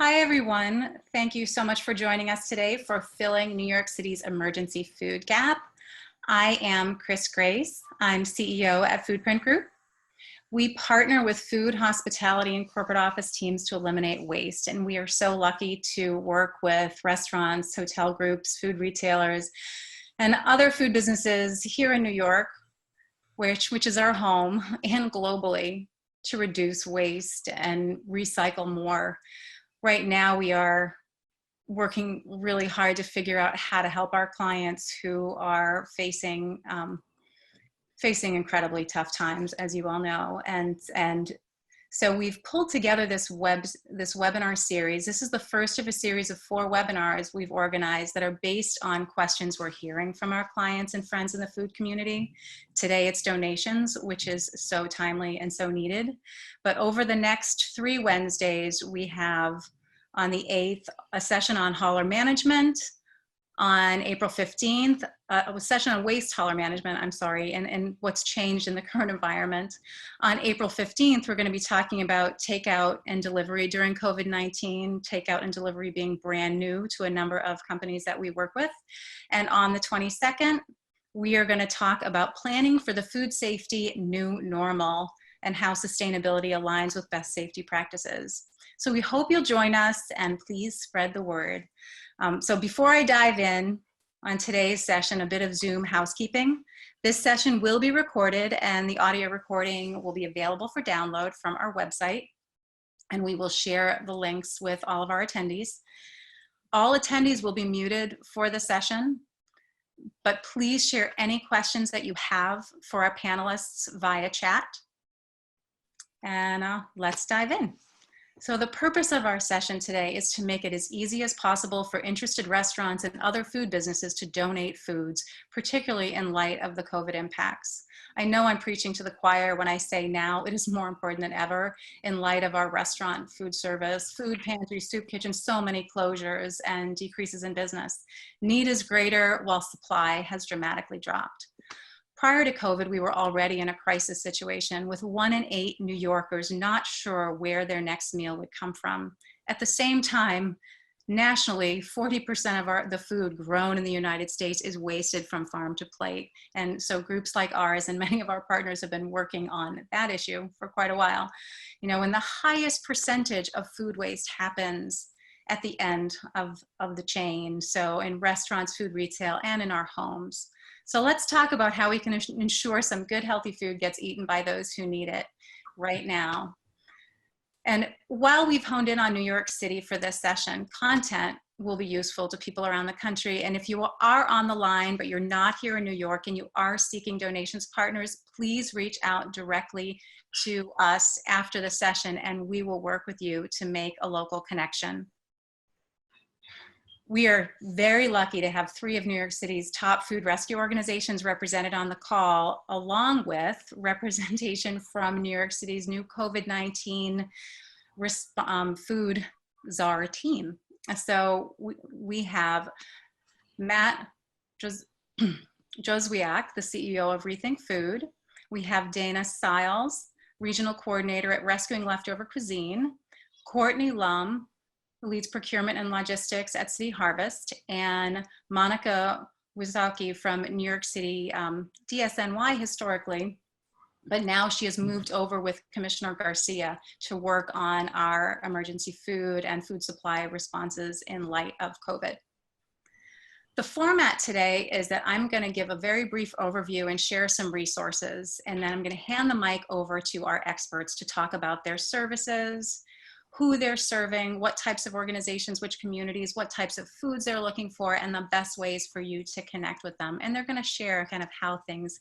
Hi, everyone. Thank you so much for joining us today for Filling New York City's Emergency Food Gap. I am Chris Grace. I'm CEO at Foodprint Group. We partner with food, hospitality, and corporate office teams to eliminate waste, and we are so lucky to work with restaurants, hotel groups, food retailers, and other food businesses here in New York, which is our home, and globally, to reduce waste and recycle more. Right now, we are working really hard to figure out how to help our clients who are facing incredibly tough times, as you all know. And so we've pulled together this webinar series. This is the first of a series of 4 webinars we've organized that are based on questions we're hearing from our clients and friends in the food community. Today it's donations, which is so timely and so needed. But over the next 3 Wednesdays, we have on the 8th, a session on hauler management. On April 15th, a session on waste hauler management, and what's changed in the current environment. On April 15th, we're going to be talking about takeout and delivery during COVID-19, takeout and delivery being brand new to a number of companies that we work with. And on the 22nd, we are going to talk about planning for the food safety new normal and how sustainability aligns with best safety practices. So we hope you'll join us, and please spread the word. So before I dive in on today's session, a bit of Zoom housekeeping. This session will be recorded, and the audio recording will be available for download from our website, and we will share the links with all of our attendees. All attendees will be muted for the session, but please share any questions that you have for our panelists via chat. And let's dive in. So the purpose of our session today is to make it as easy as possible for interested restaurants and other food businesses to donate foods, particularly in light of the COVID impacts. I know I'm preaching to the choir when I say now it is more important than ever in light of our restaurant, food service, food pantry, soup kitchen, so many closures and decreases in business. Need is greater while supply has dramatically dropped. Prior to COVID, we were already in a crisis situation with 1 in 8 New Yorkers not sure where their next meal would come from. At the same time, nationally, 40% of the food grown in the United States is wasted from farm to plate. And so groups like ours and many of our partners have been working on that issue for quite a while. You know, and the highest percentage of food waste happens at the end of the chain. So in restaurants, food retail, and in our homes. So let's talk about how we can ensure some good, healthy food gets eaten by those who need it right now. And while we've honed in on New York City for this session, content will be useful to people around the country. And if you are on the line, but you're not here in New York and you are seeking donations partners, please reach out directly to us after the session and we will work with you to make a local connection. We are very lucky to have 3 of New York City's top food rescue organizations represented on the call, along with representation from New York City's new COVID-19 food czar team. So we have Matt Jozwiak, the CEO of Rethink Food. We have Dana Siles, regional coordinator at Rescuing Leftover Cuisine. Courtney Lum, who leads procurement and logistics at City Harvest, and Monica Wizocki from New York City DSNY historically, but now she has moved over with Commissioner Garcia to work on our emergency food and food supply responses in light of COVID. The format today is that I'm going to give a very brief overview and share some resources, and then I'm going to hand the mic over to our experts to talk about their services, who they're serving, what types of organizations, which communities, what types of foods they're looking for, and the best ways for you to connect with them. And they're going to share kind of how things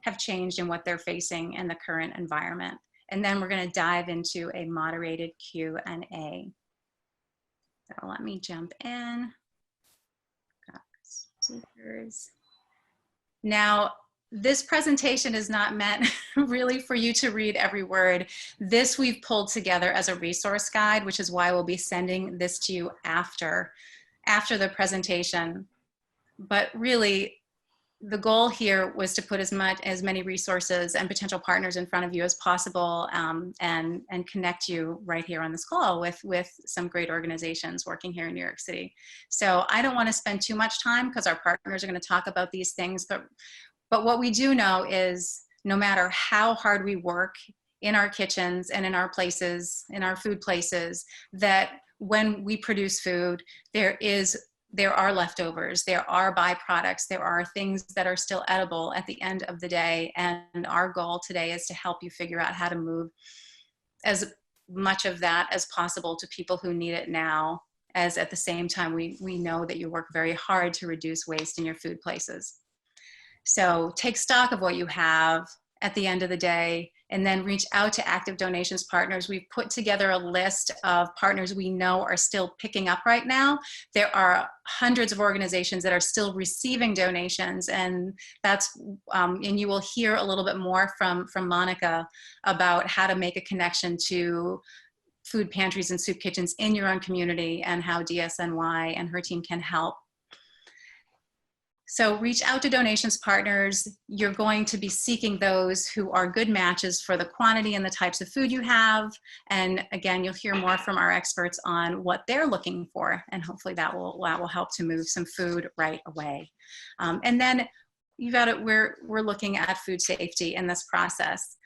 have changed and what they're facing in the current environment. And then we're going to dive into a moderated Q&A. So let me jump in. Got speakers. Now, this presentation is not meant really for you to read every word. This we've pulled together as a resource guide, which is why we'll be sending this to you after the presentation. But really, the goal here was to put as many resources and potential partners in front of you as possible, and connect you right here on this call with some great organizations working here in New York City. So I don't want to spend too much time because our partners are going to talk about these things, but what we do know is no matter how hard we work in our kitchens and in our places, in our food places, that when we produce food, there are leftovers, there are byproducts, there are things that are still edible at the end of the day. And our goal today is to help you figure out how to move as much of that as possible to people who need it now, as at the same time, we know that you work very hard to reduce waste in your food places. So take stock of what you have at the end of the day, and then reach out to active donations partners. We've put together a list of partners we know are still picking up right now. There are hundreds of organizations that are still receiving donations, and that's and you will hear a little bit more from Monica about how to make a connection to food pantries and soup kitchens in your own community and how DSNY and her team can help. So reach out to donations partners. You're going to be seeking those who are good matches for the quantity and the types of food you have. And again, you'll hear more from our experts on what they're looking for. And hopefully that will help to move some food right away. And then you got it, we're looking at food safety in this process.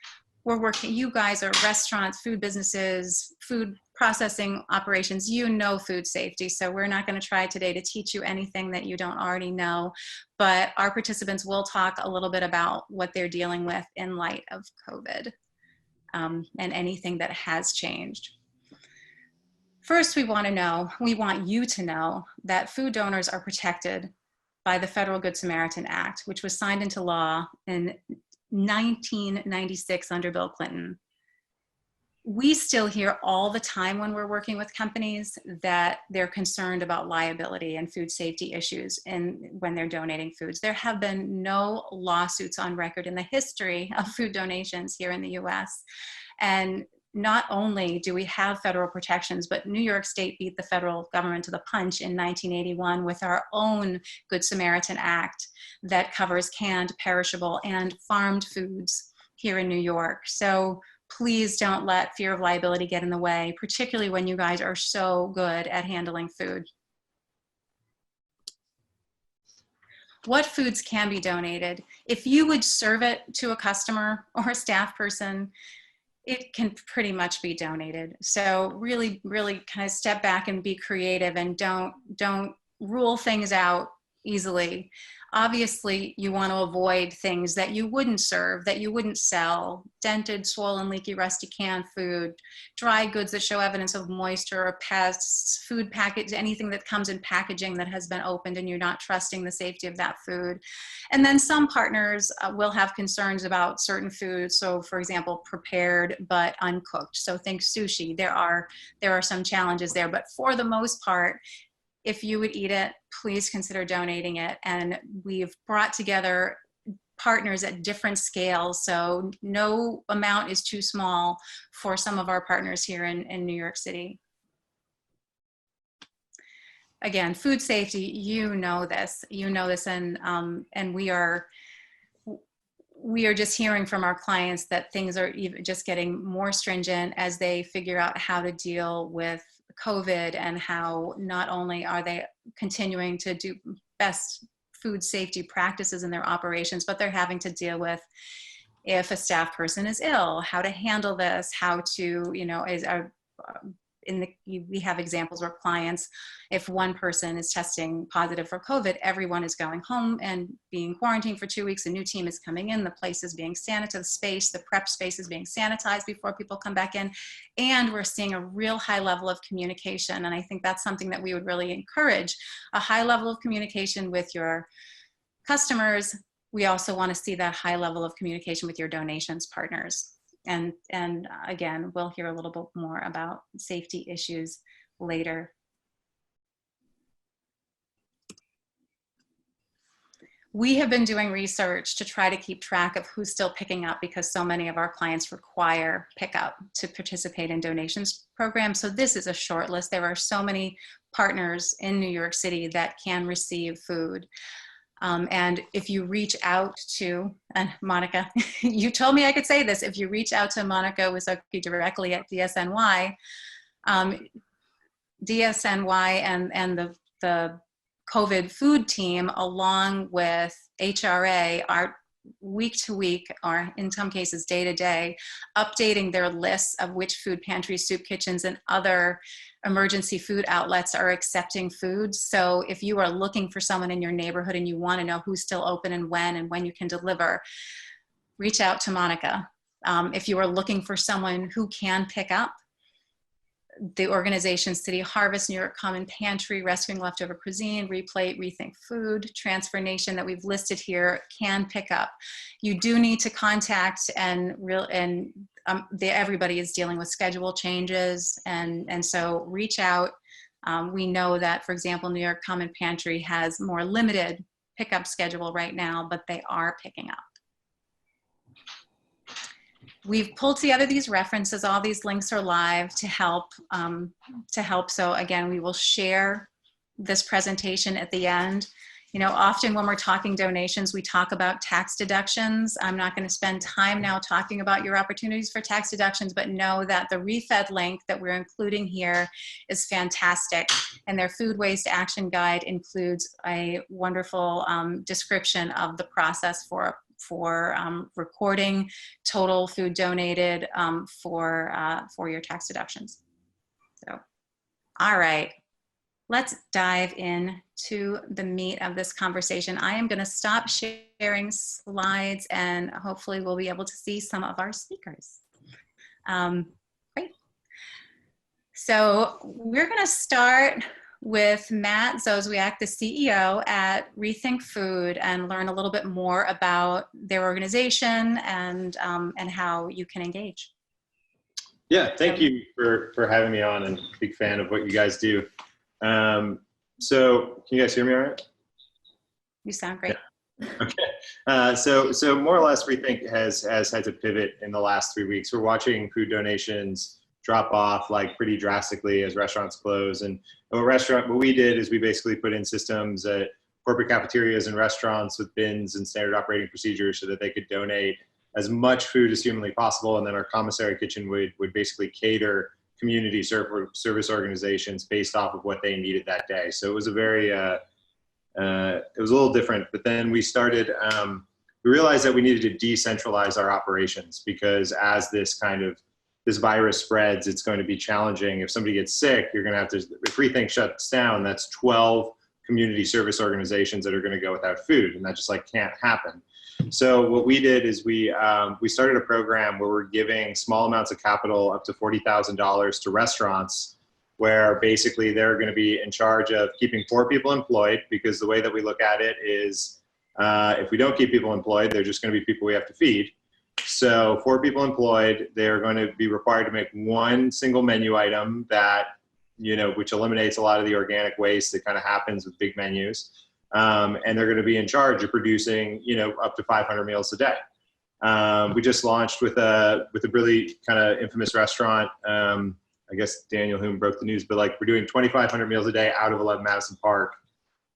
We're working, you guys are restaurants, food businesses, food processing operations, you know food safety. So we're not going to try today to teach you anything that you don't already know, but our participants will talk a little bit about what they're dealing with in light of COVID, and anything that has changed. First, we want you to know that food donors are protected by the Federal Good Samaritan Act, which was signed into law in 1996 under Bill Clinton. We still hear all the time when we're working with companies that they're concerned about liability and food safety issues when they're donating foods. There have been no lawsuits on record in the history of food donations here in the US. And not only do we have federal protections, but New York State beat the federal government to the punch in 1981 with our own Good Samaritan Act that covers canned, perishable, and farmed foods here in New York. So please don't let fear of liability get in the way, particularly when you guys are so good at handling food. What foods can be donated? If you would serve it to a customer or a staff person, it can pretty much be donated. So really, really kind of step back and be creative, and don't rule things out easily. Obviously, you want to avoid things that you wouldn't serve, that you wouldn't sell: dented, swollen, leaky, rusty canned food, dry goods that show evidence of moisture or pests, food package, anything that comes in packaging that has been opened and you're not trusting the safety of that food. And then some partners will have concerns about certain foods. So for example, prepared but uncooked. So think sushi. There are some challenges there, but for the most part, if you would eat it, please consider donating it. And we've brought together partners at different scales, so no amount is too small for some of our partners here in New York City. Again, food safety, you know this, and we are just hearing from our clients that things are even just getting more stringent as they figure out how to deal with COVID, and how not only are they continuing to do best food safety practices in their operations, but they're having to deal with if a staff person is ill, how to handle this, how to, we have examples where clients, if one person is testing positive for COVID, everyone is going home and being quarantined for 2 weeks. A new team is coming in, the place is being sanitized, the prep space is being sanitized before people come back in. And we're seeing a real high level of communication. And I think that's something that we would really encourage, a high level of communication with your customers. We also want to see that high level of communication with your donations partners. And again, we'll hear a little bit more about safety issues later. We have been doing research to try to keep track of who's still picking up, because so many of our clients require pickup to participate in donations programs. So this is a short list. There are so many partners in New York City that can receive food. And if you reach out to, and Monica, you told me I could say this, if you reach out to Monica Wysocki directly at DSNY, DSNY and the COVID food team, along with HRA, are week to week, or in some cases day to day, updating their lists of which food pantries, soup kitchens, and other emergency food outlets are accepting food. So if you are looking for someone in your neighborhood and you want to know who's still open and when you can deliver, reach out to Monica. If you are looking for someone who can pick up, the organizations City Harvest, New York Common Pantry, Rescuing Leftover Cuisine, Replate, Rethink Food, Transfer Nation that we've listed here can pick up. You do need to contact, everybody is dealing with schedule changes, and so reach out. We know that, for example, New York Common Pantry has more limited pickup schedule right now, but they are picking up. We've pulled together these references. All these links are live to help. So again, we will share this presentation at the end. You know, often when we're talking donations, we talk about tax deductions. I'm not going to spend time now talking about your opportunities for tax deductions, but know that the ReFed link that we're including here is fantastic. And their food waste action guide includes a wonderful description of the process for recording total food donated for your tax deductions. So, all right, let's dive into the meat of this conversation. I am going to stop sharing slides and hopefully we'll be able to see some of our speakers. Great. So we're going to start with Matt Jozwiak, the CEO at Rethink Food, and learn a little bit more about their organization and how you can engage. Yeah, thank you for having me on, and big fan of what you guys do. So can you guys hear me all right? You sound great. Yeah. Okay. So more or less, Rethink has had to pivot in the last 3 weeks. We're watching food donations drop off like pretty drastically as restaurants close. And what we did is we basically put in systems at corporate cafeterias and restaurants with bins and standard operating procedures so that they could donate as much food as humanly possible. And then our commissary kitchen would basically cater community service organizations based off of what they needed that day. So it was a very, it was a little different, but then we started, we realized that we needed to decentralize our operations, because as this virus spreads, it's going to be challenging. If somebody gets sick, you're going to have to, if Rethink shuts down, that's 12 community service organizations that are going to go without food. And that just can't happen. So what we did is we started a program where we're giving small amounts of capital up to $40,000 to restaurants, where basically they're going to be in charge of keeping 4 people employed, because the way that we look at it is if we don't keep people employed, they're just going to be people we have to feed. So 4 people employed, they're going to be required to make 1 single menu item that, which eliminates a lot of the organic waste that kind of happens with big menus. And they're going to be in charge of producing, up to 500 meals a day. We just launched with a really kind of infamous restaurant. I guess Daniel Hume broke the news, but we're doing 2,500 meals a day out of 11 Madison Park,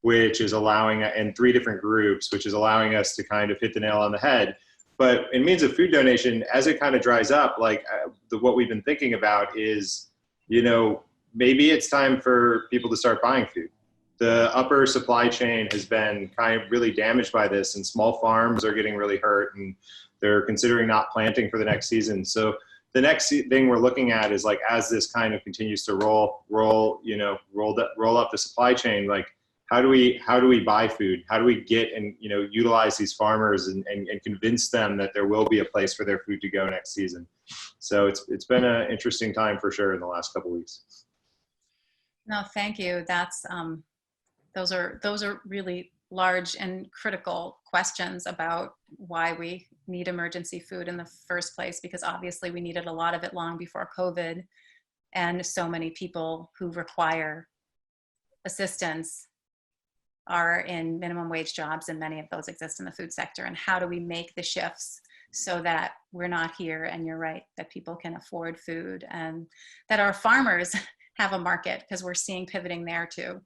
which is allowing, in 3 different groups, which is allowing us to kind of hit the nail on the head. But in means of food donation, as it kind of dries up, what we've been thinking about is, maybe it's time for people to start buying food. The upper supply chain has been kind of really damaged by this, and small farms are getting really hurt, and they're considering not planting for the next season. So the next thing we're looking at is as this kind of continues to roll up the supply chain, how do we buy food? How do we get and utilize these farmers and convince them that there will be a place for their food to go next season? So it's been an interesting time for sure in the last couple of weeks. No, thank you. That's those are really large and critical questions about why we need emergency food in the first place, because obviously we needed a lot of it long before COVID, and so many people who require assistance are in minimum wage jobs, and many of those exist in the food sector. And how do we make the shifts so that we're not here, and you're right, that people can afford food, and that our farmers have a market, because we're seeing pivoting there too,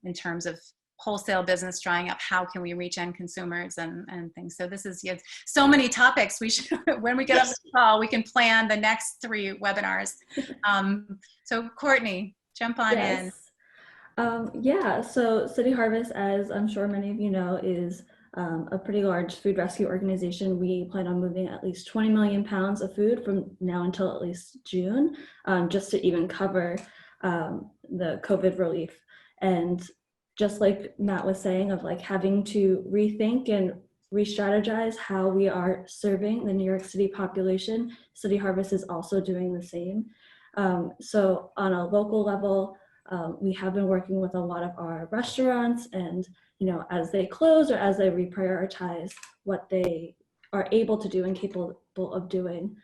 in terms of wholesale business drying up, how can we reach end consumers and things. So this is so many topics. We should, when we get up this call, we can plan the next 3 webinars. So Courtney, jump on in. Yeah, so City Harvest, as I'm sure many of you know, is a pretty large food rescue organization. We plan on moving at least 20 million pounds of food from now until at least June, just to even cover the COVID relief. And just like Matt was saying, of like having to rethink and re-strategize how we are serving the New York City population, City Harvest is also doing the same. So on a local level, we have been working with a lot of our restaurants, and as they close or as they reprioritize what they are able to do and capable of doing,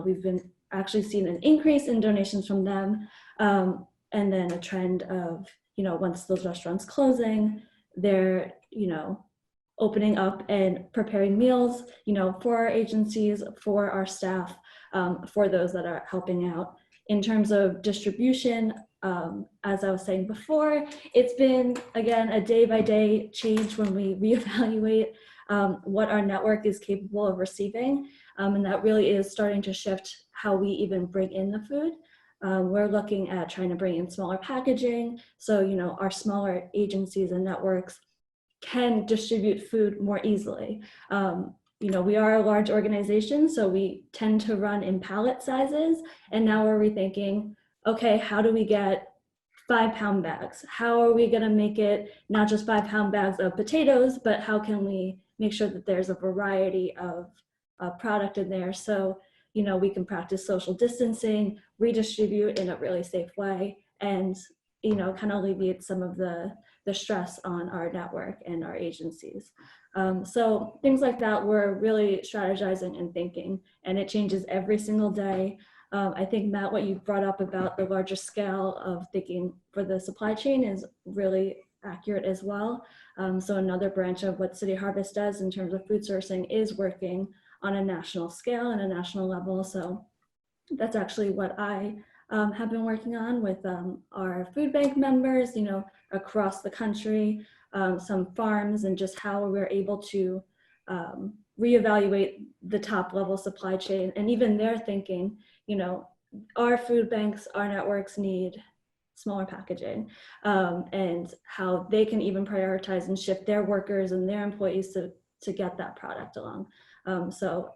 we've been actually seen an increase in donations from them, and then a trend of once those restaurants closing, they're opening up and preparing meals for our agencies, for our staff, for those that are helping out. In terms of distribution, as I was saying before, it's been, again, a day-by-day change when we reevaluate what our network is capable of receiving. And that really is starting to shift how we even bring in the food. We're looking at trying to bring in smaller packaging. So, our smaller agencies and networks can distribute food more easily. We are a large organization, so we tend to run in pallet sizes. And now we're rethinking, okay, how do we get 5-pound bags? How are we going to make it not just 5-pound bags of potatoes, but how can we make sure that there's a variety of product in there? So, we can practice social distancing, redistribute in a really safe way, and, kind of alleviate some of the stress on our network and our agencies. So things like that, we're really strategizing and thinking, and it changes every single day. I think, Matt, what you brought up about the larger scale of thinking for the supply chain is really accurate as well. So another branch of what City Harvest does in terms of food sourcing is working on a national scale and a national level. So that's actually what I have been working on with our food bank members, across the country, some farms, and just how we're able to reevaluate the top level supply chain. And even they're thinking, our food banks, our networks need smaller packaging, and how they can even prioritize and shift their workers and their employees to get that product along. So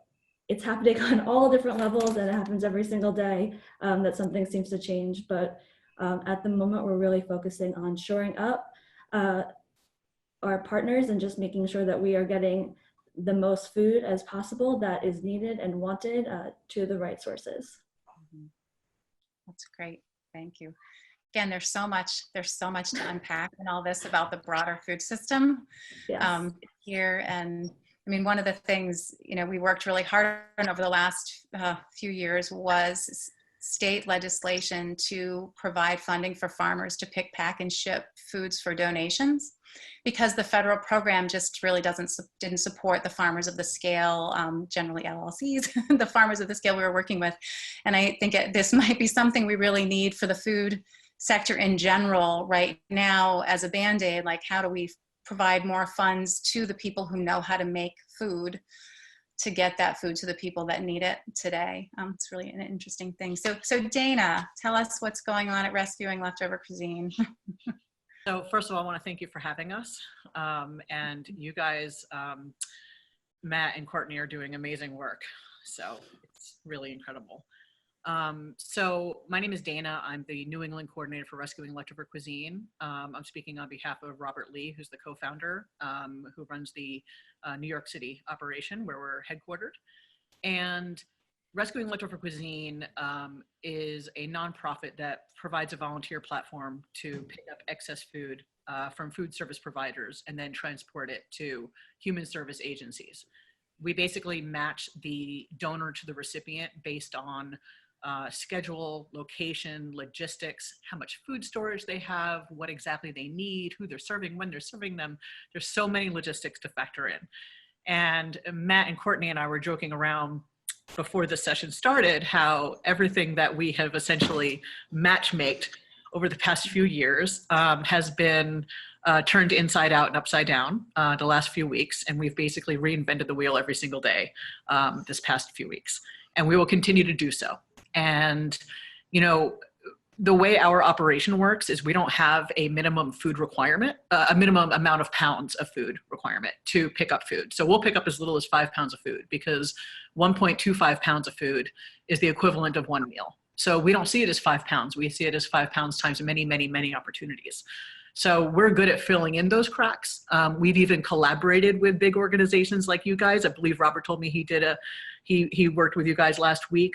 it's happening on all different levels, and it happens every single day that something seems to change. But at the moment, we're really focusing on shoring up our partners and just making sure that we are getting the most food as possible that is needed and wanted to the right sources. That's great. Thank you. Again, there's so much to unpack in all this about the broader food system. Yes. Here. And I mean, one of the things, we worked really hard on over the last few years was state legislation to provide funding for farmers to pick, pack, and ship foods for donations, because the federal program just really didn't support the farmers of the scale, generally LLCs, the farmers of the scale we were working with. And I think this might be something we really need for the food sector in general right now as a Band-Aid. Like, how do we provide more funds to the people who know how to make food to get that food to the people that need it today? It's really an interesting thing. So Dana, tell us what's going on at Rescuing Leftover Cuisine. So first of all, I want to thank you for having us. And you guys, Matt and Courtney, are doing amazing work. So it's really incredible. So my name is Dana. I'm the New England coordinator for Rescuing Leftover Cuisine. I'm speaking on behalf of Robert Lee, who's the co-founder, who runs the New York City operation where we're headquartered. And Rescuing Leftover Cuisine is a nonprofit that provides a volunteer platform to pick up excess food from food service providers and then transport it to human service agencies. We basically match the donor to the recipient based on schedule, location, logistics, how much food storage they have, what exactly they need, who they're serving, when they're serving them. There's so many logistics to factor in. And Matt and Courtney and I were joking around before the session started how everything that we have essentially matchmaked over the past few years has been turned inside out and upside down the last few weeks, and we've basically reinvented the wheel every single day this past few weeks, and we will continue to do so. And the way our operation works is we don't have a minimum food requirement, a minimum amount of pounds of food requirement to pick up food. So we'll pick up as little as 5 pounds of food, because 1.25 pounds of food is the equivalent of one meal. So we don't see it as 5 pounds. We see it as 5 pounds times many, many, many opportunities. So we're good at filling in those cracks. We've even collaborated with big organizations like you guys. I believe Robert told me he worked with you guys last week,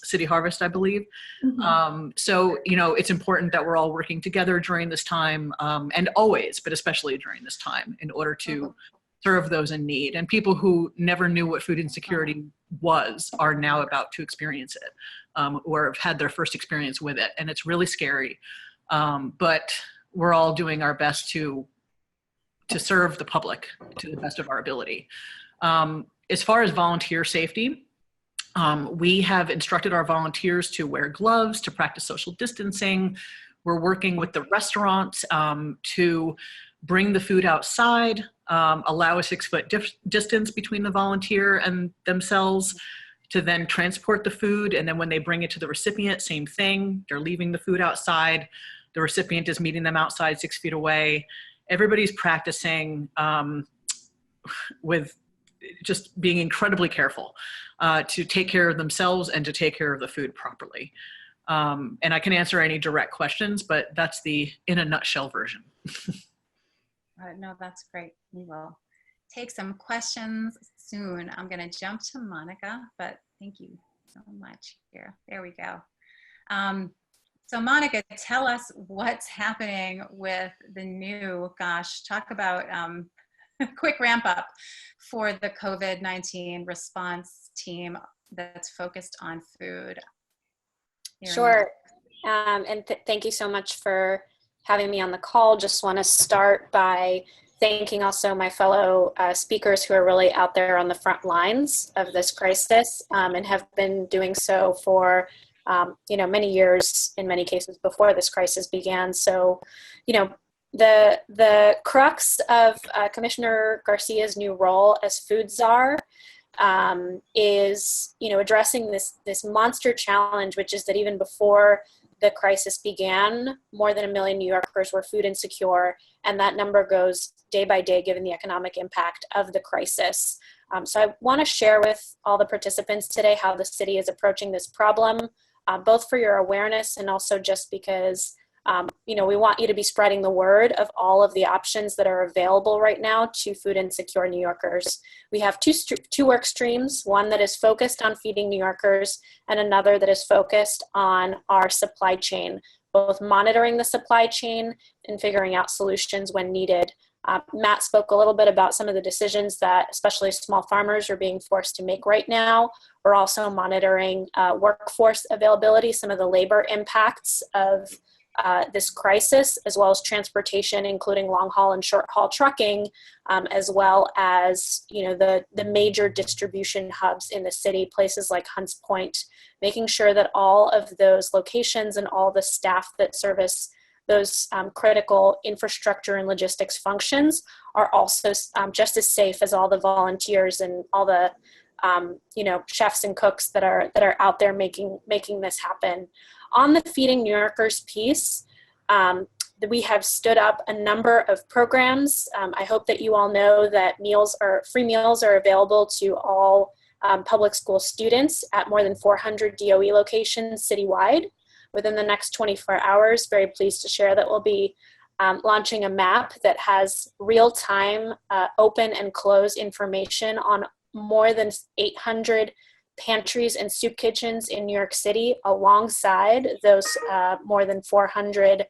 City Harvest, I believe. Mm-hmm. So, it's important that we're all working together during this time, and always, but especially during this time, in order to serve those in need. And people who never knew what food insecurity was are now about to experience it, or have had their first experience with it. And it's really scary. But we're all doing our best to serve the public to the best of our ability. As far as volunteer safety, we have instructed our volunteers to wear gloves, to practice social distancing. We're working with the restaurants to bring the food outside, allow a 6-foot distance between the volunteer and themselves, to then transport the food. And then when they bring it to the recipient, same thing. They're leaving the food outside. The recipient is meeting them outside 6 feet away. Everybody's practicing with just being incredibly careful to take care of themselves and to take care of the food properly. And I can answer any direct questions, but that's the in a nutshell version. No, that's great. We will take some questions soon. I'm going to jump to Monica, but thank you so much here. There we go. So Monica, tell us what's happening with the new, talk about a quick ramp up for the COVID-19 response team that's focused on food. Sure. And thank you so much for having me on the call. Just want to start by thanking also my fellow speakers who are really out there on the front lines of this crisis, and have been doing so for many years, in many cases before this crisis began. So, the crux of Commissioner Garcia's new role as food czar is, addressing this monster challenge, which is that even before the crisis began, more than 1 million New Yorkers were food insecure, and that number goes day by day given the economic impact of the crisis. So I want to share with all the participants today how the city is approaching this problem, both for your awareness and also just because we want you to be spreading the word of all of the options that are available right now to food insecure New Yorkers. We have two work streams, one that is focused on feeding New Yorkers and another that is focused on our supply chain, both monitoring the supply chain and figuring out solutions when needed. Matt spoke a little bit about some of the decisions that especially small farmers are being forced to make right now. We're also monitoring workforce availability, some of the labor impacts of this crisis, as well as transportation, including long haul and short haul trucking, as well as the major distribution hubs in the city, places like Hunts Point, making sure that all of those locations and all the staff that service those critical infrastructure and logistics functions are also just as safe as all the volunteers and all the chefs and cooks that are out there making this happen. On the Feeding New Yorkers piece, we have stood up a number of programs. I hope that you all know that free meals are available to all public school students at more than 400 DOE locations citywide within the next 24 hours. Very pleased to share that we'll be launching a map that has real-time open and close information on more than 800 pantries and soup kitchens in New York City, alongside those more than 400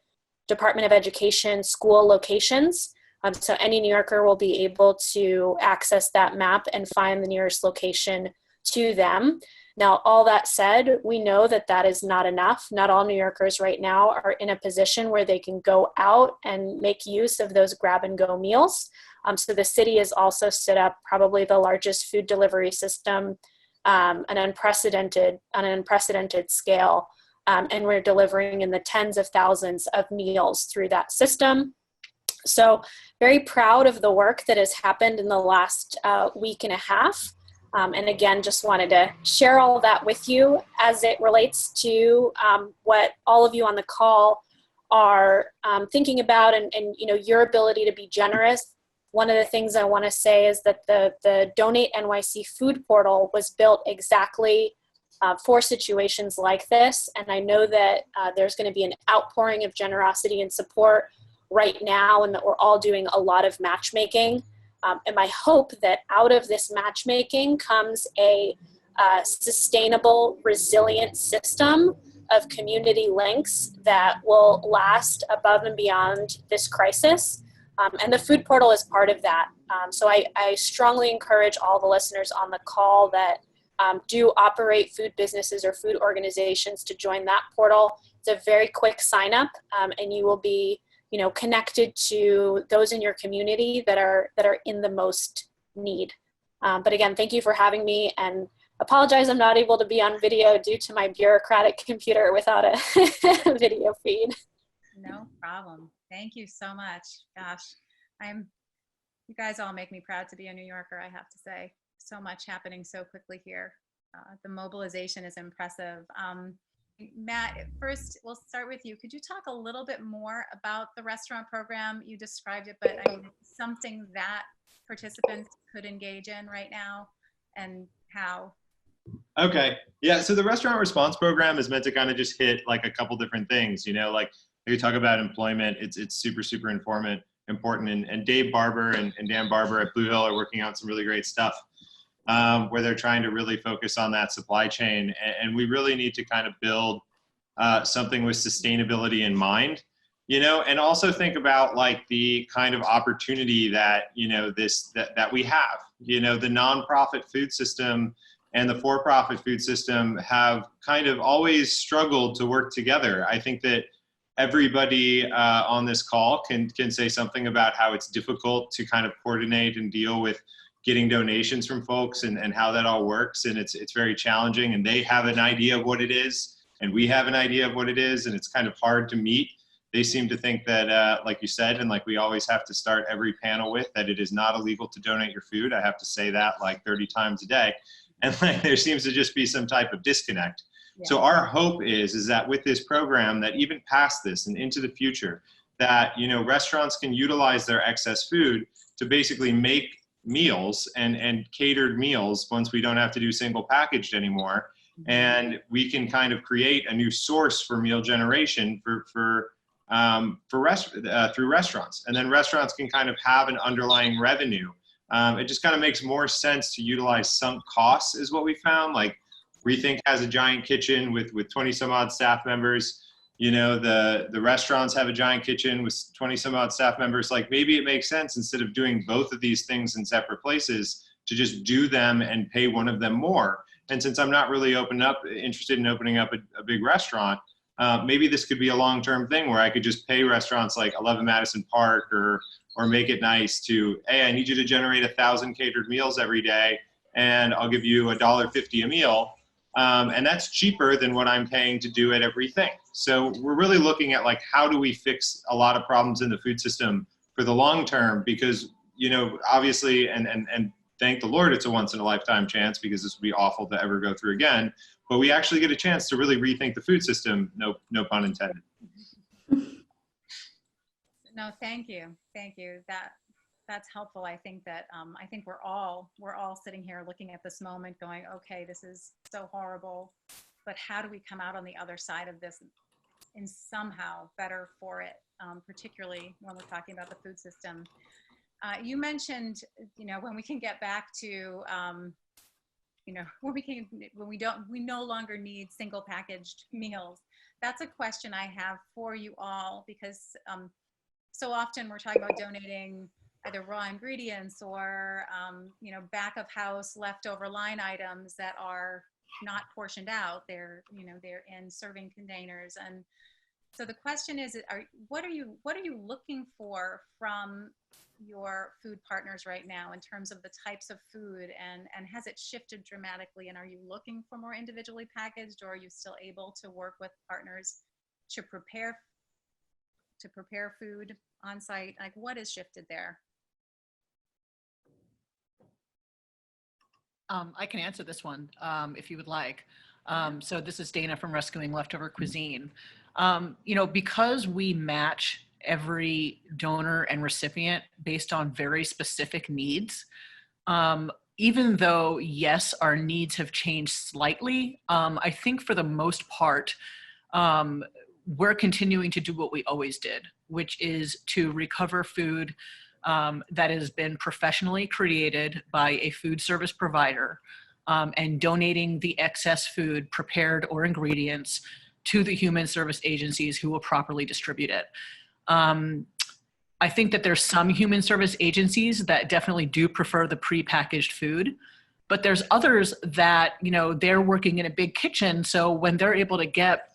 Department of Education school locations. So any New Yorker will be able to access that map and find the nearest location to them. Now, all that said, we know that that is not enough. Not all New Yorkers right now are in a position where they can go out and make use of those grab-and-go meals. So the city has also stood up probably the largest food delivery system on an unprecedented scale. And we're delivering in the tens of thousands of meals through that system. So very proud of the work that has happened in the last week and a half. And again, just wanted to share all that with you as it relates to what all of you on the call are thinking about and you know, your ability to be generous. One of the things I want to say is that the Donate NYC food portal was built exactly for situations like this. And I know that there's going to be an outpouring of generosity and support right now, and that we're all doing a lot of matchmaking. And my hope that out of this matchmaking comes a sustainable, resilient system of community links that will last above and beyond this crisis. And the food portal is part of that. So I strongly encourage all the listeners on the call that do operate food businesses or food organizations to join that portal. It's a very quick sign up, and you will be, you know, connected to those in your community that are in the most need. But again, thank you for having me, and apologize I'm not able to be on video due to my bureaucratic computer without a video feed. No problem. Thank you so much. Gosh, you guys all make me proud to be a New Yorker, I have to say. So much happening so quickly here. The mobilization is impressive. Matt, first we'll start with you. Could you talk a little bit more about the restaurant program? You described it, but I mean, something that participants could engage in right now, and how? Okay. Yeah. So the restaurant response program is meant to kind of just hit like a couple different things, you know, like you talk about employment, it's super, super important. And Dave Barber and Dan Barber at Blue Hill are working on some really great stuff where they're trying to really focus on that supply chain. And we really need to kind of build something with sustainability in mind, you know, and also think about like the kind of opportunity that, you know, that we have, you know, the nonprofit food system and the for-profit food system have kind of always struggled to work together. I think that everybody on this call can say something about how it's difficult to kind of coordinate and deal with getting donations from folks and how that all works. And it's very challenging, and they have an idea of what it is, and we have an idea of what it is, and it's kind of hard to meet. They seem to think that, like you said, and like we always have to start every panel with, that it is not illegal to donate your food. I have to say that like 30 times a day. And like, there seems to just be some type of disconnect. Yeah. So our hope is that with this program, that even past this and into the future, that, you know, restaurants can utilize their excess food to basically make meals and catered meals once we don't have to do single packaged anymore. And we can kind of create a new source for meal generation through restaurants. And then restaurants can kind of have an underlying revenue. It just kind of makes more sense to utilize sunk costs is what we found. Like Rethink has a giant kitchen with 20 some odd staff members. You know, the restaurants have a giant kitchen with 20 some odd staff members. Like maybe it makes sense, instead of doing both of these things in separate places, to just do them and pay one of them more. And since I'm not really interested in opening up a big restaurant, maybe this could be a long-term thing where I could just pay restaurants like 11 Madison Park or make it nice to, hey, I need you to generate 1,000 catered meals every day, and I'll give you $1.50 a meal. And that's cheaper than what I'm paying to do at Rethink. So we're really looking at like, how do we fix a lot of problems in the food system for the long term? Because, you know, obviously, and thank the Lord, it's a once in a lifetime chance, because this would be awful to ever go through again. But we actually get a chance to really rethink the food system. No pun intended. No, thank you. Thank you. That's helpful. I think that I think we're all sitting here looking at this moment going, okay, this is so horrible, but how do we come out on the other side of this and somehow better for it, particularly when we're talking about the food system. You mentioned, you know, when we can get back to, you know, when we no longer need single packaged meals. That's a question I have for you all, because so often we're talking about donating either raw ingredients or, you know, back of house leftover line items that are not portioned out. They're, you know, they're in serving containers. And so the question is, what are you looking for from your food partners right now in terms of the types of food, and has it shifted dramatically? And are you looking for more individually packaged, or are you still able to work with partners to prepare to prepare food on site? Like, what has shifted there? I can answer this one if you would like. So this is Dana from Rescuing Leftover Cuisine. You know, because we match every donor and recipient based on very specific needs, even though, yes, our needs have changed slightly, I think for the most part, we're continuing to do what we always did, which is to recover food that has been professionally created by a food service provider, and donating the excess food, prepared or ingredients, to the human service agencies who will properly distribute it. I think that there's some human service agencies that definitely do prefer the prepackaged food, but there's others that, you know, they're working in a big kitchen. So when they're able to get,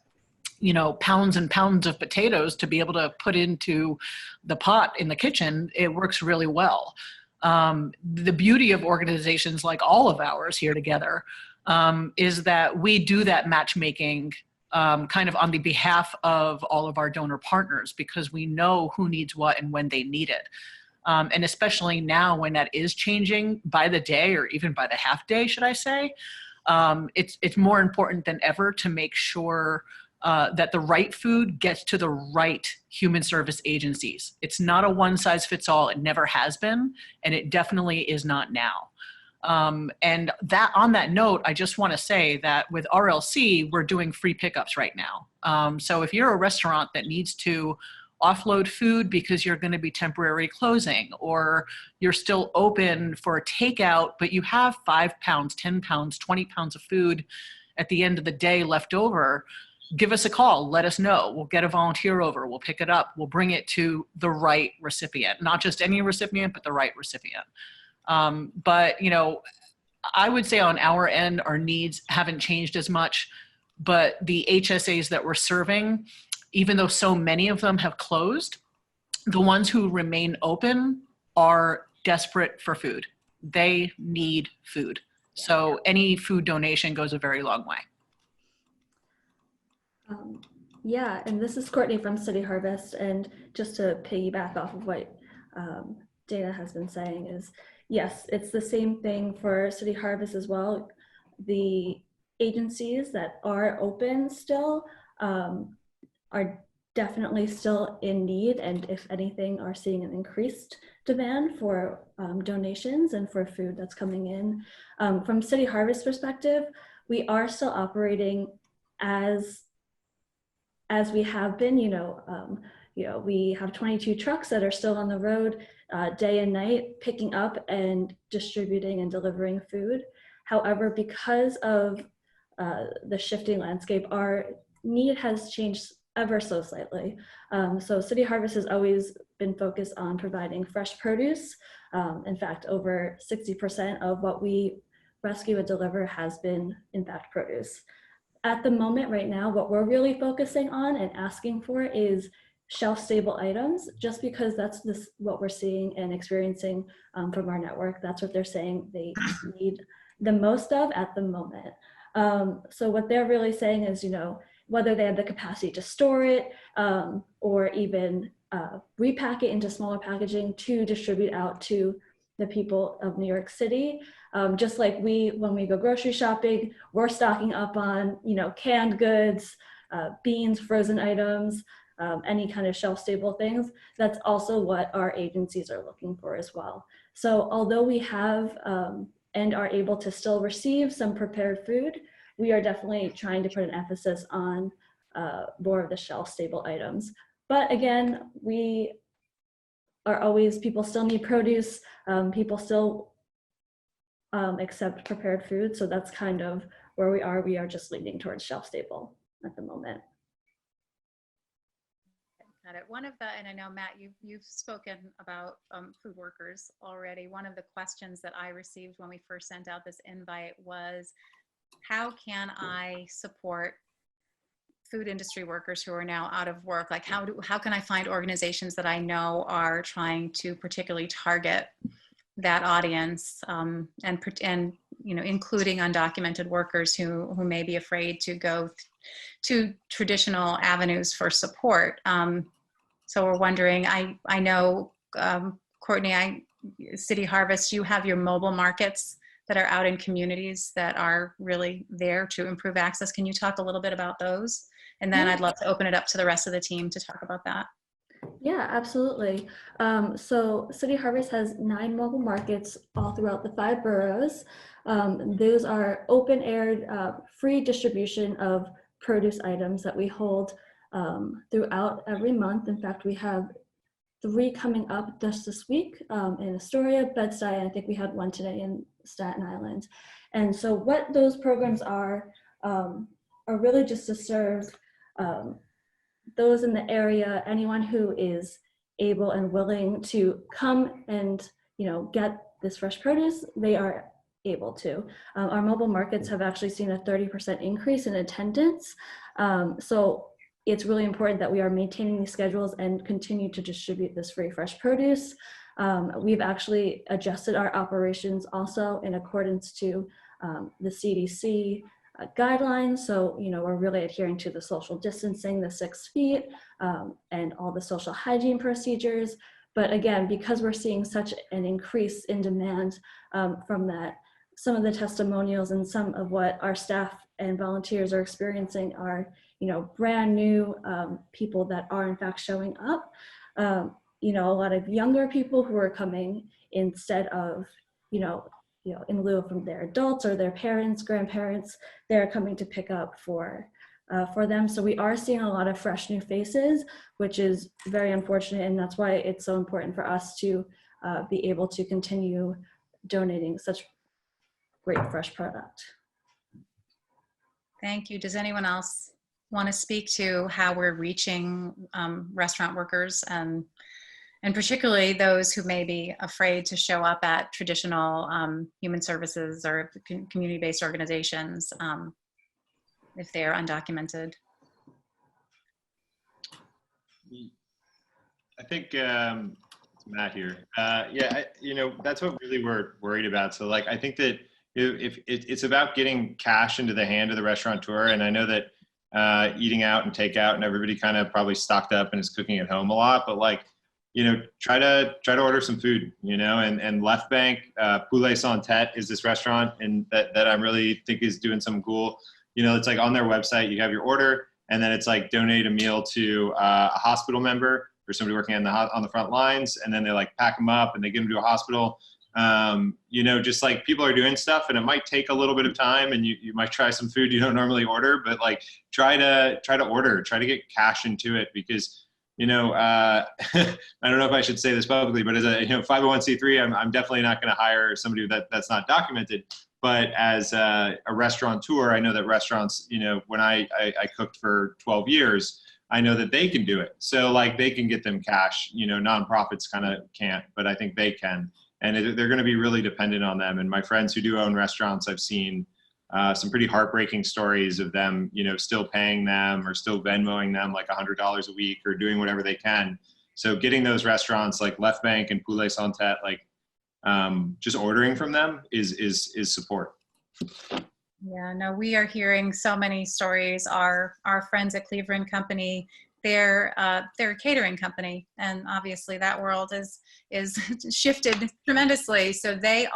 you know, pounds and pounds of potatoes to be able to put into the pot in the kitchen, it works really well. The beauty of organizations like all of ours here together is that we do that matchmaking kind of on the behalf of all of our donor partners, because we know who needs what and when they need it. And especially now when that is changing by the day, or even by the half day, should I say, it's more important than ever to make sure that the right food gets to the right human service agencies. It's not a one size fits all. It never has been, and it definitely is not now. And that, on that note, I just want to say that with RLC, we're doing free pickups right now. So if you're a restaurant that needs to offload food because you're going to be temporarily closing, or you're still open for a takeout, but you have 5 pounds, 10 pounds, 20 pounds of food at the end of the day left over, give us a call, let us know. We'll get a volunteer over, we'll pick it up, we'll bring it to the right recipient, not just any recipient, but the right recipient. But, you know, I would say on our end, our needs haven't changed as much, but the HSAs that we're serving, even though so many of them have closed, the ones who remain open are desperate for food. They need food. So any food donation goes a very long way. Yeah, and this is Courtney from City Harvest, and just to piggyback off of what Dana has been saying is, yes, it's the same thing for City Harvest as well. The agencies that are open still are definitely still in need, and if anything, are seeing an increased demand for donations and for food that's coming in. From City Harvest perspective, we are still operating as we have been. You know, we have 22 trucks that are still on the road day and night, picking up and distributing and delivering food. However, because of the shifting landscape, our need has changed ever so slightly. So City Harvest has always been focused on providing fresh produce. In fact, over 60% of what we rescue and deliver has been, in fact, produce. At the moment right now, what we're really focusing on and asking for is shelf-stable items, just because that's what we're seeing and experiencing from our network. That's what they're saying they need the most of at the moment. So what they're really saying is, you know, whether they have the capacity to store it or even repack it into smaller packaging to distribute out to the people of New York City. Just like when we go grocery shopping, we're stocking up on, you know, canned goods, beans, frozen items, any kind of shelf-stable things. That's also what our agencies are looking for as well. So although we have and are able to still receive some prepared food, we are definitely trying to put an emphasis on more of the shelf-stable items. But again, we are always, people still need produce, people still accept prepared food. So that's kind of where we are. We are just leaning towards shelf-stable at the moment. Got it. One of the, and I know Matt, you've spoken about food workers already. One of the questions that I received when we first sent out this invite was, how can I support food industry workers who are now out of work? Like, how can I find organizations that I know are trying to particularly target that audience, and you know, including undocumented workers who may be afraid to go to traditional avenues for support. So we're wondering, I know, Courtney, City Harvest, you have your mobile markets that are out in communities that are really there to improve access. Can you talk a little bit about those? And then I'd love to open it up to the rest of the team to talk about that. Yeah, absolutely. So City Harvest has 9 mobile markets all throughout the 5 boroughs. Those are open-aired, free distribution of produce items that we hold throughout every month. In fact, we have 3 coming up just this week in Astoria, Bed-Stuy, and I think we had 1 today in Staten Island. And so what those programs are really just to serve those in the area, anyone who is able and willing to come and, you know, get this fresh produce, they are able to. Our mobile markets have actually seen a 30% increase in attendance. So it's really important that we are maintaining these schedules and continue to distribute this free fresh produce. We've actually adjusted our operations also in accordance to the CDC guidelines. So, you know, we're really adhering to the social distancing, the 6 feet, and all the social hygiene procedures. But again, because we're seeing such an increase in demand from that, some of the testimonials and some of what our staff and volunteers are experiencing are, you know, brand new people that are in fact showing up. You know, a lot of younger people who are coming instead of, you know, in lieu of their adults or their parents, grandparents, they're coming to pick up for them. So we are seeing a lot of fresh new faces, which is very unfortunate. And that's why it's so important for us to be able to continue donating such great fresh product. Thank you. Does anyone else want to speak to how we're reaching restaurant workers and particularly those who may be afraid to show up at traditional human services or community-based organizations if they are undocumented? I think it's Matt here. Yeah, you know, that's what really we're worried about. So like, I think that if it's about getting cash into the hand of the restaurateur, and I know that eating out and takeout and everybody kind of probably stocked up and is cooking at home a lot, but like, you know, try to order some food, you know, and Left Bank, Poulet Sans Tête is this restaurant and that I really think is doing something cool. You know, it's like on their website, you have your order and then it's like donate a meal to a hospital member or somebody working on the front lines. And then they like pack them up and they give them to a hospital. You know, just like people are doing stuff and it might take a little bit of time and you might try some food you don't normally order, but like try to order, try to get cash into it because, you know, I don't know if I should say this publicly, but as a 501c3, I'm definitely not going to hire somebody that's not documented. But as a restaurateur, I know that restaurants, you know, when I cooked for 12 years, I know that they can do it. So like they can get them cash, you know, nonprofits kind of can't, but I think they can. And they're going to be really dependent on them. And my friends who do own restaurants, I've seen some pretty heartbreaking stories of them, you know, still paying them or still Venmoing them like $100 a week or doing whatever they can. So getting those restaurants like Left Bank and Poulet Sans Tête, like just ordering from them is support. Yeah, no, we are hearing so many stories. Our friends at Cleveland Company, they're a catering company, and obviously that world is shifted tremendously. So they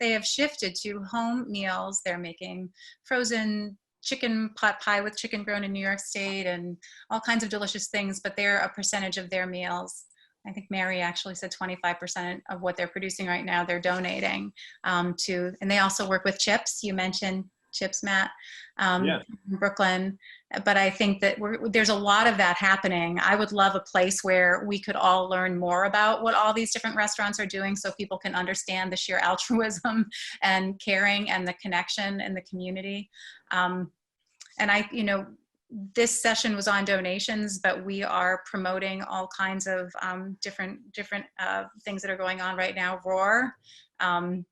have shifted to home meals. They're making frozen chicken pot pie with chicken grown in New York State and all kinds of delicious things, but they're a percentage of their meals. I think Mary actually said 25% of what they're producing right now, they're donating to, and they also work with Chips. You mentioned Chips, Matt, in Brooklyn. But I think that there's a lot of that happening. I would love a place where we could all learn more about what all these different restaurants are doing so people can understand the sheer altruism and caring and the connection in the community. And this session was on donations, but we are promoting all kinds of different things that are going on right now. Roar. I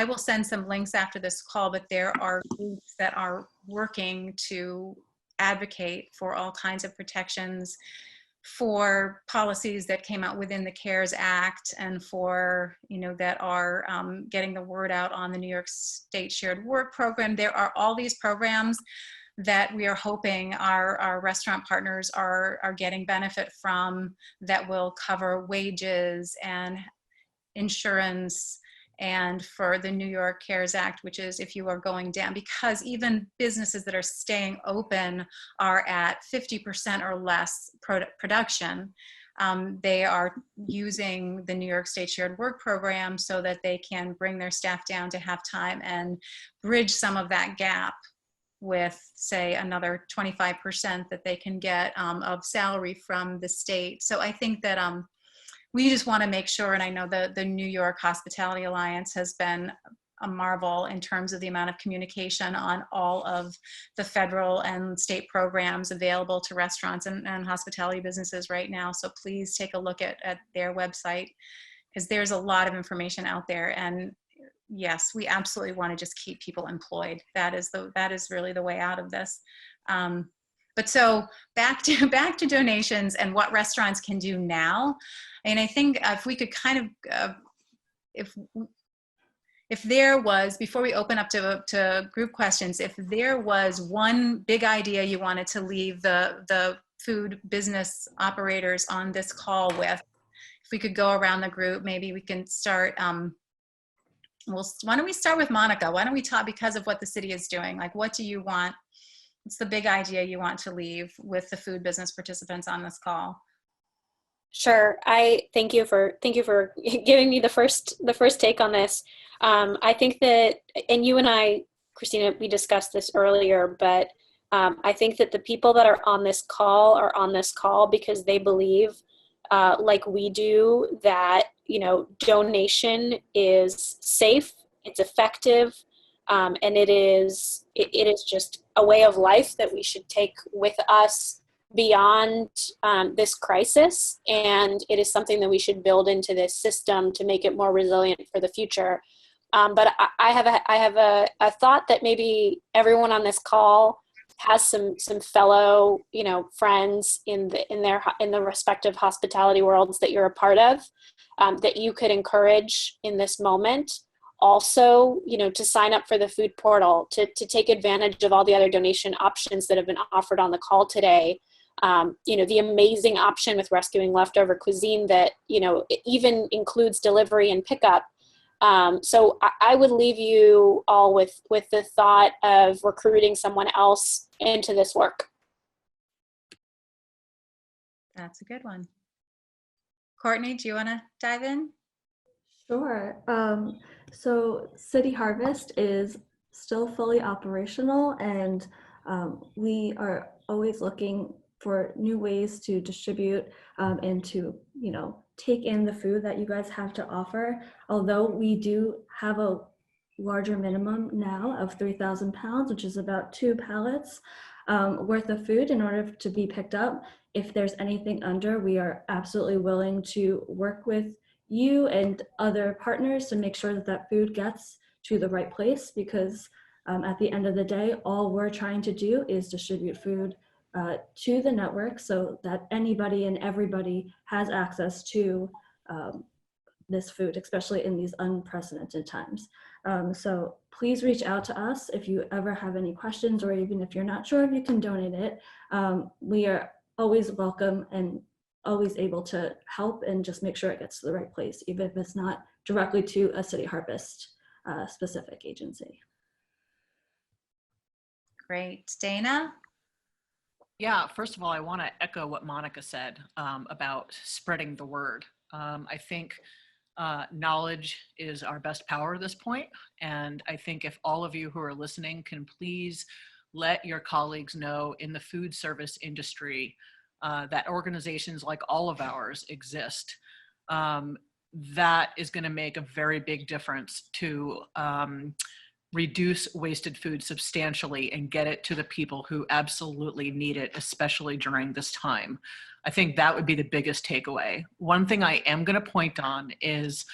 will send some links after this call, but there are groups that are working to advocate for all kinds of protections, for policies that came out within the CARES Act, and for, that are getting the word out on the New York State Shared Work Program. There are all these programs, that we are hoping our restaurant partners are getting benefit from, that will cover wages and insurance, and for the New York CARES Act, which is if you are going down, because even businesses that are staying open are at 50% or less production. They are using the New York State Shared Work Program so that they can bring their staff down to half time and bridge some of that gap with, say, another 25% that they can get of salary from the state. So I think that we just want to make sure, and I know the New York Hospitality Alliance has been a marvel in terms of the amount of communication on all of the federal and state programs available to restaurants and hospitality businesses right now. So please take a look at their website, because there's a lot of information out there. And yes, we absolutely want to just keep people employed. That is really the way out of this. But so back to donations and what restaurants can do now. And I think if we could kind of, if there was, before we open up to group questions, if there was one big idea you wanted to leave the food business operators on this call with, if we could go around the group, maybe we can start, why don't we start with Monica? Why don't we talk, because of what the city is doing, like what do you want? What's the big idea you want to leave with the food business participants on this call? Sure. I thank you for giving me the first take on this. I think that, and you and I, Christina, we discussed this earlier, but I think that the people that are on this call are on this call because they believe, like we do, that, you know, donation is safe, it's effective, and it is just a way of life that we should take with us beyond this crisis, and it is something that we should build into this system to make it more resilient for the future. But I have a thought that maybe everyone on this call has some fellow, you know, friends in the respective hospitality worlds that you're a part of, that you could encourage in this moment. Also, you know, to sign up for the food portal, to take advantage of all the other donation options that have been offered on the call today. You know, the amazing option with Rescuing Leftover Cuisine that, you know, it even includes delivery and pickup. So I would leave you all with the thought of recruiting someone else into this work. That's a good one. Courtney, do you want to dive in? Sure. So City Harvest is still fully operational, and we are always looking for new ways to distribute and to, you know, take in the food that you guys have to offer. Although we do have a larger minimum now of 3,000 pounds, which is about 2 pallets worth of food in order to be picked up. If there's anything under, we are absolutely willing to work with you and other partners to make sure that that food gets to the right place, because at the end of the day, all we're trying to do is distribute food to the network so that anybody and everybody has access to this food, especially in these unprecedented times. So please reach out to us if you ever have any questions, or even if you're not sure if you can donate it. We are always welcome and always able to help and just make sure it gets to the right place, even if it's not directly to a City Harvest specific agency. Great. Dana? Yeah, first of all, I want to echo what Monica said about spreading the word. I think knowledge is our best power at this point. And I think if all of you who are listening can please let your colleagues know in the food service industry that organizations like all of ours exist, that is going to make a very big difference to reduce wasted food substantially and get it to the people who absolutely need it, especially during this time. I think that would be the biggest takeaway. One thing I am going to point on is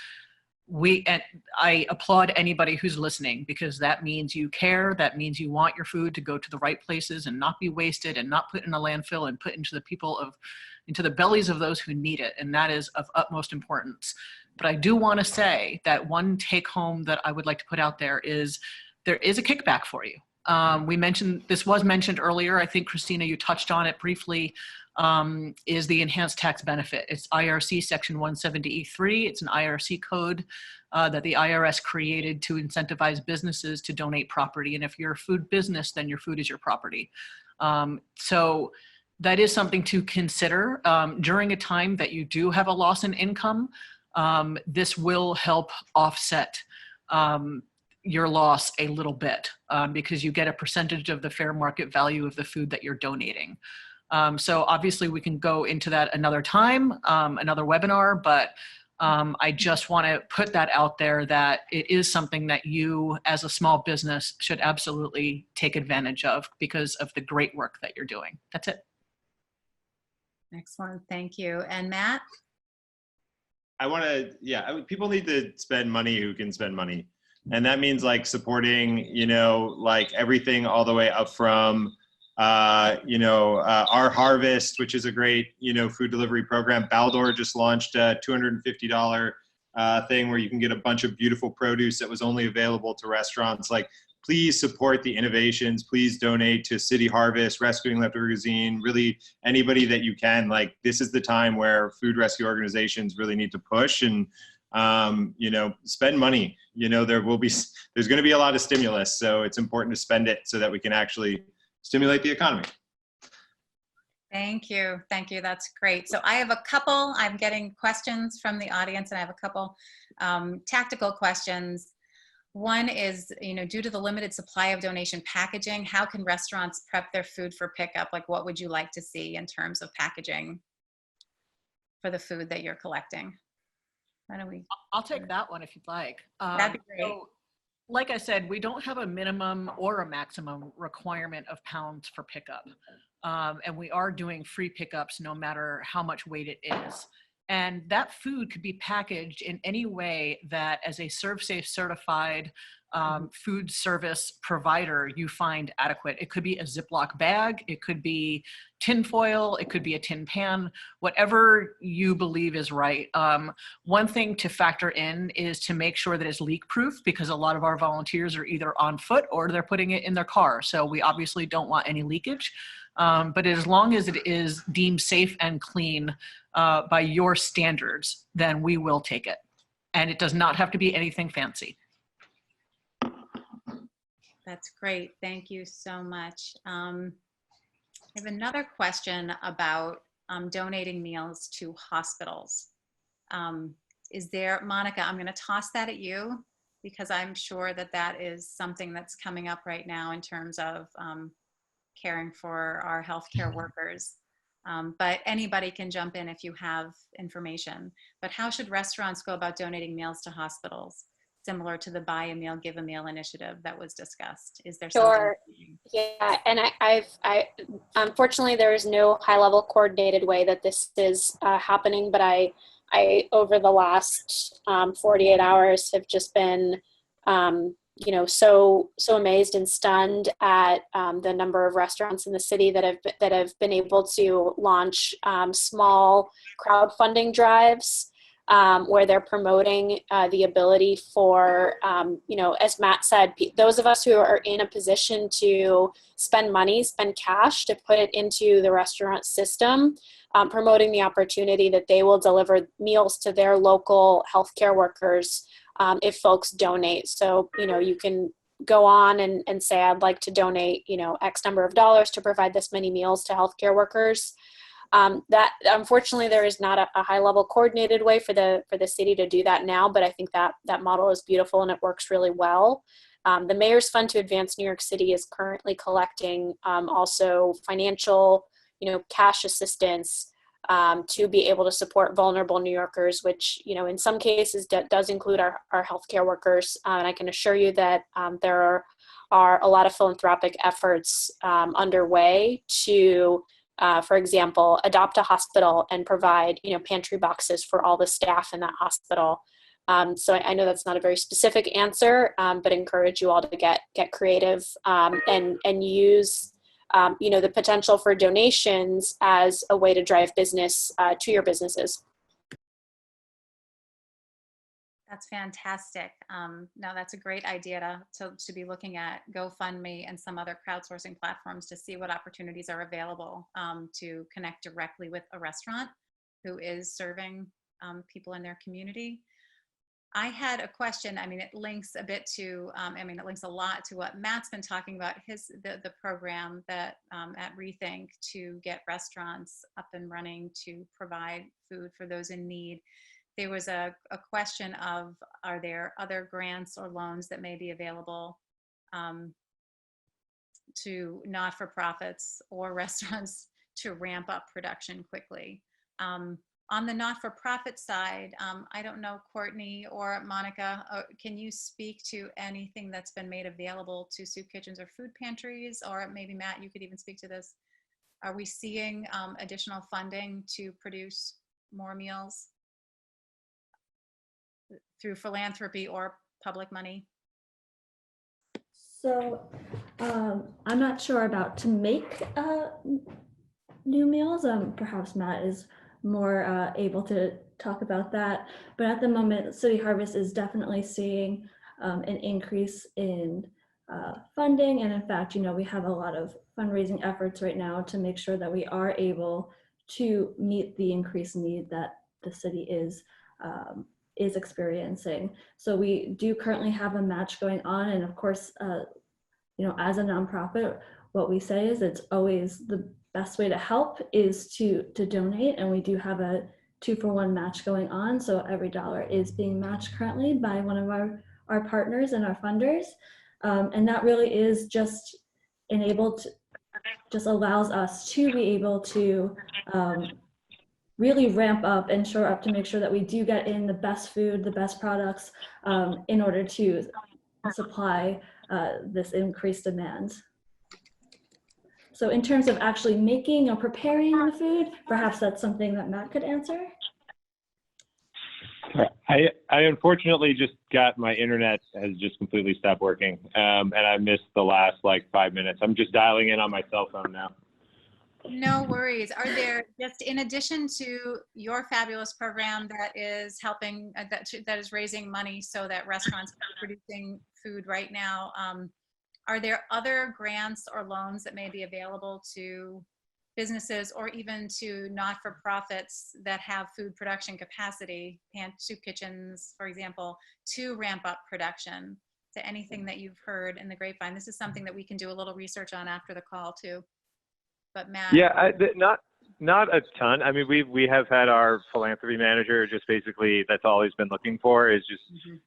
and I applaud anybody who's listening, because that means you care. That means you want your food to go to the right places and not be wasted and not put in a landfill and put into the bellies of those who need it. And that is of utmost importance. But I do want to say that one take home that I would like to put out there is a kickback for you. This was mentioned earlier. I think, Christina, you touched on it briefly, is the enhanced tax benefit. It's IRC section 170E3. It's an IRC code that the IRS created to incentivize businesses to donate property. And if you're a food business, then your food is your property. So that is something to consider during a time that you do have a loss in income. This will help offset your loss a little bit because you get a percentage of the fair market value of the food that you're donating. So obviously we can go into that another time, another webinar, but I just want to put that out there that it is something that you as a small business should absolutely take advantage of because of the great work that you're doing. That's it. Excellent, thank you. And Matt? People need to spend money who can spend money. And that means like supporting, like everything all the way up from, our Harvest, which is a great, food delivery program. Baldor just launched a $250 thing where you can get a bunch of beautiful produce that was only available to restaurants. Like, please support the innovations. Please donate to City Harvest, Rescuing Leftover Cuisine, really anybody that you can. Like, this is the time where food rescue organizations really need to push and, spend money. There's going to be a lot of stimulus. So it's important to spend it so that we can actually stimulate the economy. Thank you. Thank you. That's great. So I have I'm getting questions from the audience, and I have a couple tactical questions. One is, due to the limited supply of donation packaging, how can restaurants prep their food for pickup? Like, what would you like to see in terms of packaging for the food that you're collecting? I'll take that one if you'd like. That'd be great. So, like I said, we don't have a minimum or a maximum requirement of pounds for pickup. And we are doing free pickups no matter how much weight it is. And that food could be packaged in any way that, as a ServSafe certified food service provider, you find adequate. It could be a Ziploc bag, it could be tin foil, it could be a tin pan, whatever you believe is right. One thing to factor in is to make sure that it's leak proof, because a lot of our volunteers are either on foot or they're putting it in their car. So we obviously don't want any leakage. But as long as it is deemed safe and clean by your standards, then we will take it. And it does not have to be anything fancy. That's great. Thank you so much. I have another question about donating meals to hospitals. Monica, I'm going to toss that at you, because I'm sure that is something that's coming up right now in terms of caring for our healthcare workers. But anybody can jump in if you have information. But how should restaurants go about donating meals to hospitals, similar to the Buy a Meal, Give a Meal initiative that was discussed? Is there Sure. something? Yeah, and I unfortunately there is no high-level coordinated way that this is happening, but I over the last 48 hours have just been so amazed and stunned at the number of restaurants in the city that have been able to launch small crowdfunding drives where they're promoting the ability for, as Matt said, those of us who are in a position to spend cash to put it into the restaurant system, promoting the opportunity that they will deliver meals to their local healthcare workers if folks donate. So, you can go on and say, I'd like to donate, X number of dollars to provide this many meals to healthcare workers. That unfortunately there is not a high level coordinated way for the city to do that now, but I think that model is beautiful and it works really well. The Mayor's Fund to Advance New York City is currently collecting also financial, cash assistance to be able to support vulnerable New Yorkers, which, in some cases does include our healthcare workers. And I can assure you that there are a lot of philanthropic efforts underway to, for example, adopt a hospital and provide, pantry boxes for all the staff in that hospital. So I know that's not a very specific answer, but encourage you all to get creative and use the potential for donations as a way to drive business to your businesses. That's fantastic. No, that's a great idea to be looking at GoFundMe and some other crowdsourcing platforms to see what opportunities are available to connect directly with a restaurant who is serving people in their community. I had a question. I mean, it links a bit to, it links a lot to what Matt's been talking about, the program that at Rethink to get restaurants up and running to provide food for those in need. There was a question of, are there other grants or loans that may be available to not-for-profits or restaurants to ramp up production quickly? On the not-for-profit side, I don't know, Courtney or Monica, can you speak to anything that's been made available to soup kitchens or food pantries? Or maybe Matt, you could even speak to this. Are we seeing additional funding to produce more meals through philanthropy or public money? So I'm not sure about to make new meals. Perhaps Matt is more able to talk about that. But at the moment, City Harvest is definitely seeing an increase in funding. And in fact, we have a lot of fundraising efforts right now to make sure that we are able to meet the increased need that the city is experiencing. So we do currently have a match going on. And of course, as a nonprofit, what we say is it's always the best way to help is to donate. And we do have a 2-for-1 match going on. So every dollar is being matched currently by one of our partners and our funders. And that really is just allows us to be able to really ramp up and shore up to make sure that we do get in the best food, the best products in order to supply this increased demand. So in terms of actually making or preparing the food, perhaps that's something that Matt could answer. I unfortunately just got my internet has just completely stopped working, and I missed the last 5 minutes. I'm just dialing in on my cell phone now. No worries. Are there, just in addition to your fabulous program that is helping, that is raising money so that restaurants are producing food right now, are there other grants or loans that may be available to businesses or even to not-for-profits that have food production capacity, soup kitchens, for example, to ramp up production? To anything that you've heard in the grapevine? This is something that we can do a little research on after the call too. But Matt. Yeah, not a ton. I mean, we have had our philanthropy manager just basically, that's all he's been looking for is just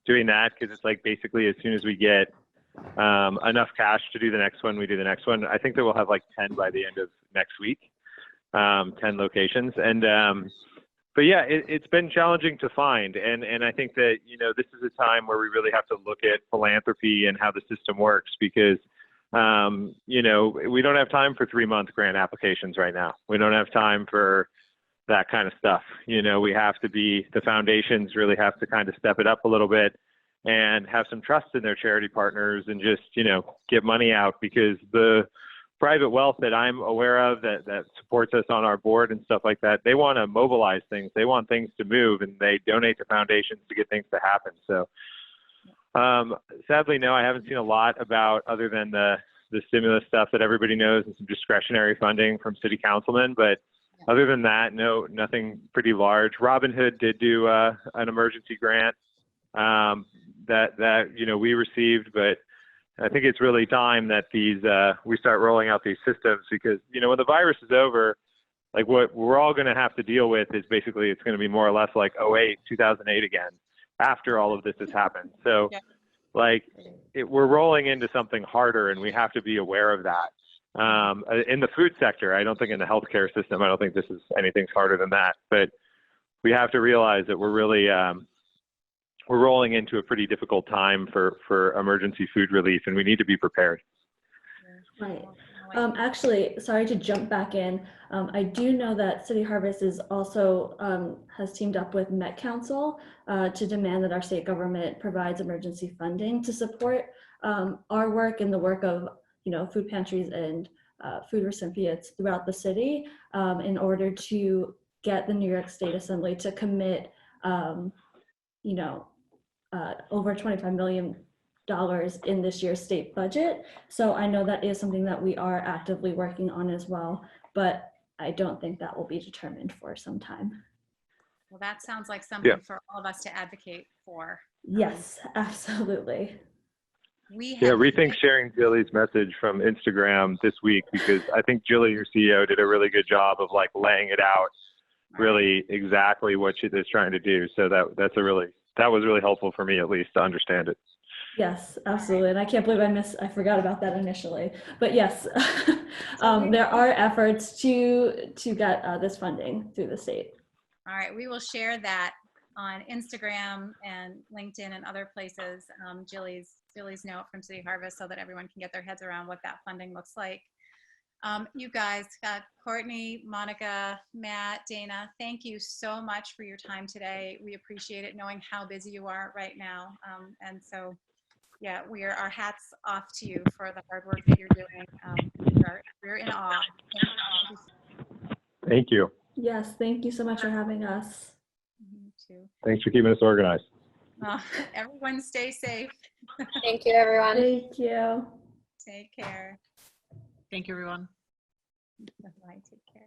doing that, because it's basically as soon as we get enough cash to do the next one, we do the next one. I think that we'll have 10 by the end of next week, 10 locations. And but yeah, it's been challenging to find. And I think that, this is a time where we really have to look at philanthropy and how the system works, because we don't have time for 3-month grant applications right now. We don't have time for that kind of stuff. We have to the foundations really have to kind of step it up a little bit and have some trust in their charity partners and just, get money out, because the private wealth that I'm aware of that supports us on our board and stuff like that, they want to mobilize things. They want things to move, and they donate to foundations to get things to happen. So sadly, no, I haven't seen a lot about, other than the stimulus stuff that everybody knows and some discretionary funding from city councilmen. But other than that, no, nothing pretty large. Robin Hood did do an emergency grant that we received, but I think it's really time that we start rolling out these systems, because when the virus is over, what we're all going to have to deal with is basically it's going to be more or less like 2008 again after all of this has happened. So we're rolling into something harder, and we have to be aware of that. In the food sector, I don't think in the healthcare system, I don't think this is anything's harder than that, but we have to realize that we're really we're rolling into a pretty difficult time for emergency food relief, and we need to be prepared. Right. Actually, sorry to jump back in. I do know that City Harvest is also has teamed up with Met Council to demand that our state government provides emergency funding to support our work and the work of food pantries and food recipients throughout the city, in order to get the New York State Assembly to commit over $25 million in this year's state budget. So I know that is something that we are actively working on as well, but I don't think that will be determined for some time. Well, that sounds like something Yeah. for all of us to advocate for. Yes, absolutely. We Yeah, have Rethink sharing Jilly's message from Instagram this week, because I think Jilly, your CEO, did a really good job of like laying it out really exactly what she is trying to do. So that was really helpful for me, at least, to understand it. Yes, absolutely. And I can't believe I forgot about that initially. But yes, there are efforts to get this funding through the state. All right, we will share that on Instagram and LinkedIn and other places, Jilly's note from City Harvest, so that everyone can get their heads around what that funding looks like. You guys, Courtney, Monica, Matt, Dana, thank you so much for your time today. We appreciate it, knowing how busy you are right now. And so, yeah, our hats off to you for the hard work that you're doing. We're in awe. Thank you. Yes, thank you so much for having us. You too. Thanks for keeping us organized. Everyone stay safe. Thank you, everyone. Thank you. Take care. Thank you, everyone. Bye. Take care.